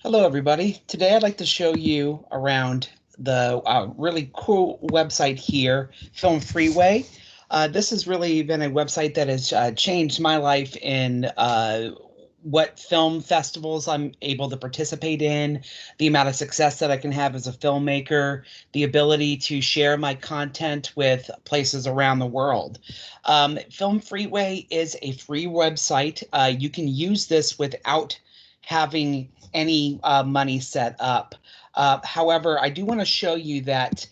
Hello, everybody. Today I'd like to show you around the really cool website here, Filmfreeway. This has really been a website that has changed my life in what film festivals I'm able to participate in, the amount of success that I can have as a filmmaker, the ability to share my content with places around the world. Film Freeway is a free website. You can use this without having any money set up. However, I do want to show you that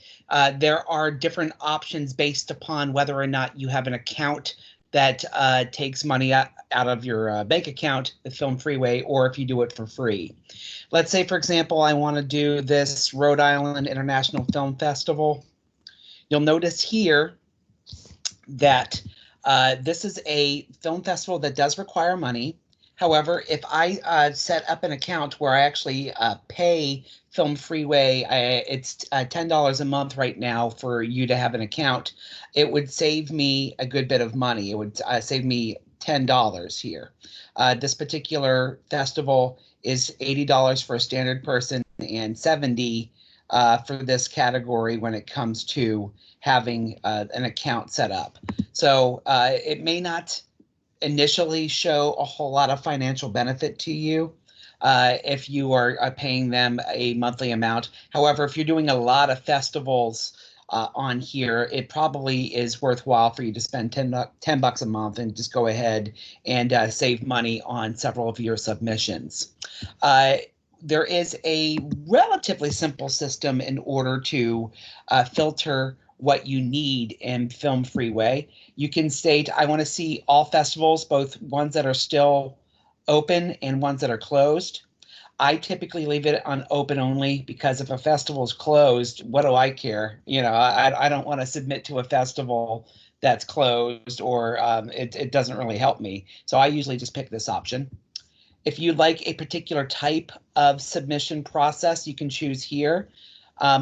there are different options based upon whether or not you have an account that takes money out of your bank account with Film Freeway, or if you do it for free. Let's say, for example, I want to do this Rhode Island International Film Festival. You'll notice here that this is a film festival that does require money. However, if I set up an account where I actually pay Film Freeway, it's $10 a month right now for you to have an account, it would save me a good bit of money. It would save me $10 here. This particular festival is $80 for a standard person and $70 for this category when it comes to having an account set up. So it may not initially show a whole lot of financial benefit to you if you are paying them a monthly amount. However, if you're doing a lot of festivals on here, it probably is worthwhile for you to spend 10 bucks a month and just go ahead and save money on several of your submissions. There is a relatively simple system in order to filter what you need in Film Freeway. You can state, I want to see all festivals, both ones that are still open and ones that are closed. I typically leave it on open only because if a festival is closed, what do I care? I don't want to submit to a festival that's closed, or it doesn't really help me. So I usually just pick this option. If you like a particular type of submission process, you can choose here.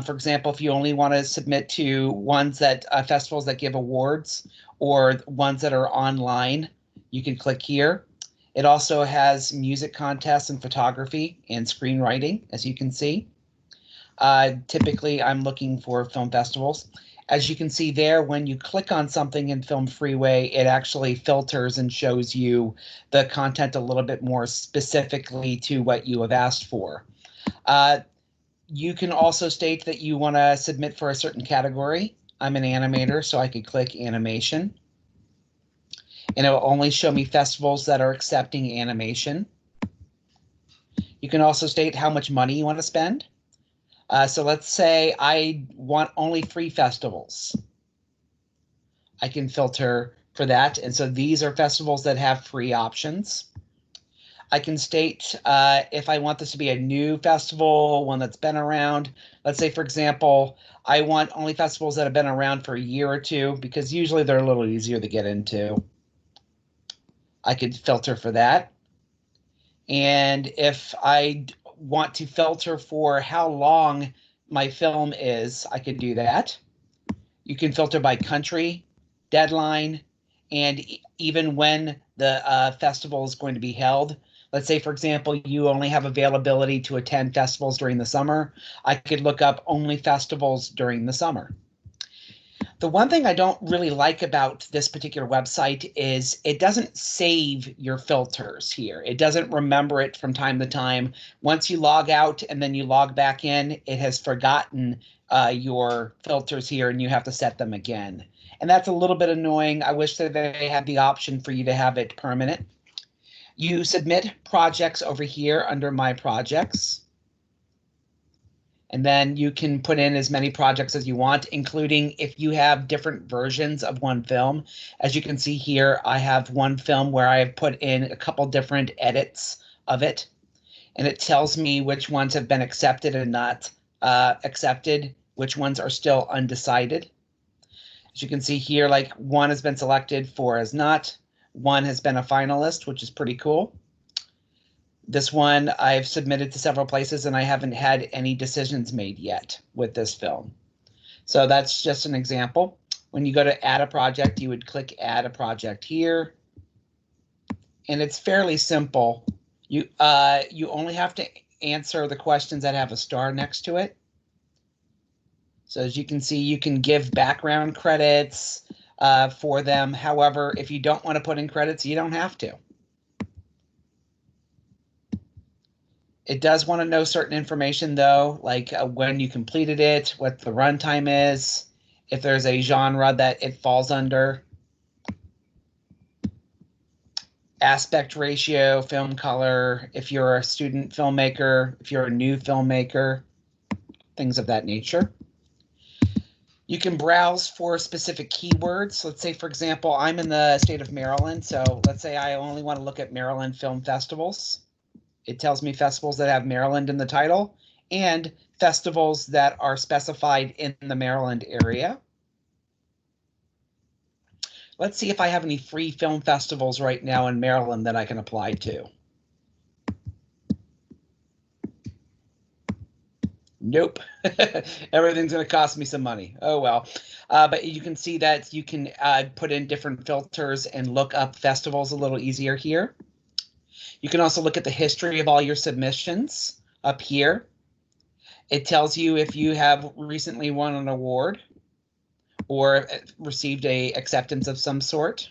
For example, if you only want to submit to ones that festivals that give awards or ones that are online, you can click here. It also has music contests and photography and screenwriting, as you can see. Typically, I'm looking for film festivals. As you can see there, when you click on something in Film Freeway, it actually filters and shows you the content a little bit more specifically to what you have asked for. You can also state that you want to submit for a certain category. I'm an animator, so I could click animation. And it will only show me festivals that are accepting animation. You can also state how much money you want to spend. So let's say I want only 3 festivals. I can filter for that. And so these are festivals that have free options. I can state if I want this to be a new festival, one that's been around. Let's say, for example, I want only festivals that have been around for a year or two, because usually they're a little easier to get into. I could filter for that. And if I want to filter for how long my film is, I could do that. You can filter by country, deadline, and even when the festival is going to be held. Let's say, for example, you only have availability to attend festivals during the summer. I could look up only festivals during the summer. The one thing I don't really like about this particular website is it doesn't save your filters here. It doesn't remember it from time to time. Once you log out and then you log back in, it has forgotten your filters here and you have to set them again. And that's a little bit annoying. I wish that they had the option for you to have it permanent. You submit projects over here under My Projects. And then you can put in as many projects as you want, including if you have different versions of one film. As you can see here, I have one film where I have put in a couple different edits of it. And it tells me which ones have been accepted and not accepted, which ones are still undecided. As you can see here, like one has been selected, 4 has not. One has been a finalist, which is pretty cool. This one I've submitted to several places and I haven't had any decisions made yet with this film. So that's just an example. When you go to add a project, you would click add a project here. And it's fairly simple. You only have to answer the questions that have a star next to it. So as you can see, you can give background credits for them. However, if you don't want to put in credits, you don't have to. It does want to know certain information, though, like when you completed it, what the runtime is, if there's a genre that it falls under, aspect ratio, film color, if you're a student filmmaker, if you're a new filmmaker, things of that nature. You can browse for specific keywords. Let's say, for example, I'm in the state of Maryland, so let's say I only want to look at Maryland film festivals. It tells me festivals that have Maryland in the title and festivals that are specified in the Maryland area. Let's see if I have any free film festivals right now in Maryland that I can apply to. Nope. Everything's going to cost me some money. Oh, well. But you can see that you can put in different filters and look up festivals a little easier here. You can also look at the history of all your submissions up here. It tells you if you have recently won an award or received a acceptance of some sort.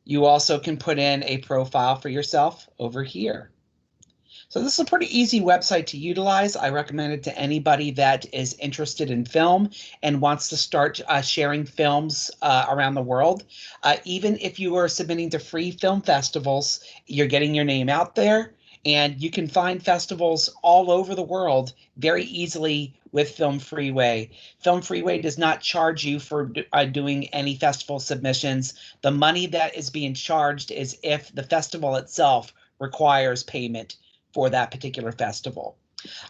You also can put in a profile for yourself over here. So this is a pretty easy website to utilize. I recommend it to anybody that is interested in film and wants to start sharing films around the world. Even if you are submitting to free film festivals, you're getting your name out there, and you can find festivals all over the world very easily with Filmfreeway. Filmfreeway does not charge you for doing any festival submissions. The money that is being charged is if the festival itself requires payment for that particular festival.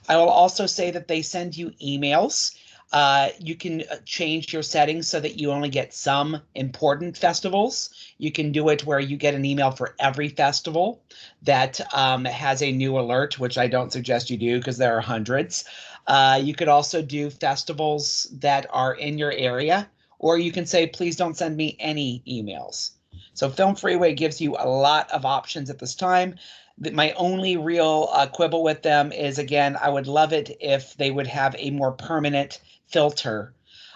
I will also say that they send you emails. You can change your settings so that you only get some important festivals. You can do it where you get an email for every festival that has a new alert, which I don't suggest you do because there are hundreds. You could also do festivals that are in your area, or you can say, please don't send me any emails. So Filmfreeway gives you a lot of options at this time. My only real quibble with them is, again, I would love it if they would have a more permanent filter.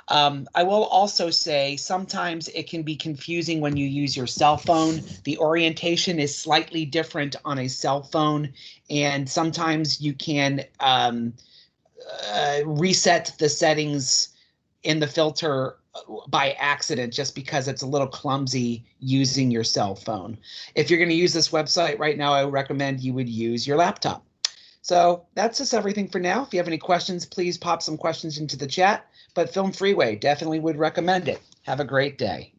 I will also say sometimes it can be confusing when you use your cell phone. The orientation is slightly different on a cell phone, and sometimes you can reset the settings in the filter by accident just because it's a little clumsy using your cell phone. If you're going to use this website right now, I would recommend you would use your laptop. So that's just everything for now. If you have any questions, please pop some questions into the chat. But Filmfreeway, definitely would recommend it. Have a great day.